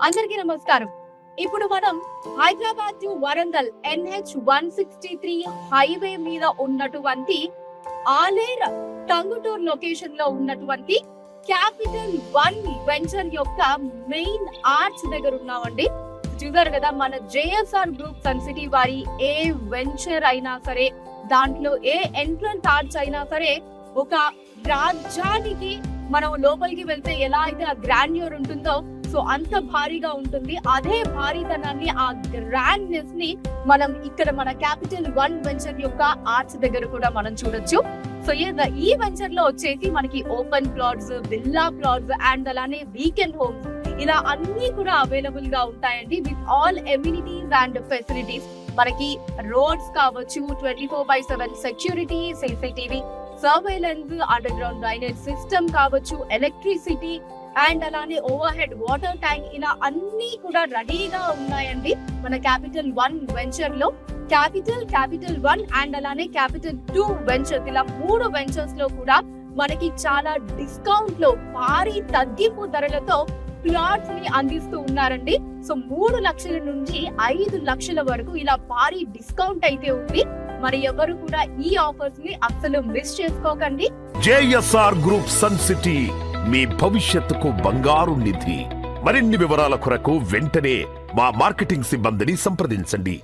అందరికీ నమస్కారం. ఇప్పుడు మనం Hyderabad to Warangal NH 163 highway మీద ఉన్నటువంటి ఆలేర్ టంగుటూర్ లొకేషన్ లో ఉన్నటువంటి క్యాపిటల్ 1 వెంచర్ యొక్క మెయిన్ ఆర్చ్ దగ్గర ఉన్నామండి. చూసారు కదా, మన JSR గ్రూప్ సన్ సిటీ వారి ఏ వెంచర్ అయినా సరే, దాంట్లో ఏ ఎంట్రన్స్ ఆర్చ్ అయినా సరే, ఒక రాజ్యానికి మనం లోపలికి వెళ్తే ఎలా అయితే ఆ గ్రాండ్యూర్ ఉంటుందో, సో అంత భారీగా ఉంటుంది. అదే భారీతనాన్ని, ఆ గ్రాండ్నెస్ ని మనం ఇక్కడ మన క్యాపిటల్ 1 వెంచర్ యొక్క ఆర్చ్ దగ్గర కూడా మనం చూడొచ్చు. సో ఈ వెంచర్ లో వచ్చేసి మనకి open plots, villa plots and అలానే వీకెండ్ హోమ్స్ ఇలా అన్ని కూడా అవైలబుల్ గా ఉంటాయండి. With all amenities and facilities. మనకి రోడ్స్ కావచ్చు, 24/7 security, CCTV surveillance, under ground drainage system కావచ్చు, ఎలక్ట్రిసిటీ అండ్ అలానే ఓవర్ హెడ్ వాటర్ ట్యాంక్ ఇలా అన్ని కూడా రెడీగా ఉన్నాయండి మన క్యాపిటల్ 1 వెంచర్ లో. క్యాపిటల్ 1 అండ్ అలానే క్యాపిటల్ 2 వెంచర్స్, ఇలా 3 వెంచర్స్ లో కూడా మనకి చాలా డిస్కౌంట్ లో భారీ తగ్గింపు ధరలతో ప్లాట్స్ ని అందిస్తూ ఉన్నారండి. సో 3 లక్షల నుంచి 5 లక్షల వరకు ఇలా భారీ డిస్కౌంట్ అయితే ఉంది. మరి ఎవరు కూడా ఈ ఆఫర్స్ ని అస్సలు మిస్ చేసుకోకండి. JSR గ్రూప్ సన్ సిటీ, మీ భవిష్యత్తుకు బంగారు నిధి. మరిన్ని వివరాల కొరకు వెంటనే మా మార్కెటింగ్ సిబ్బందిని సంప్రదించండి.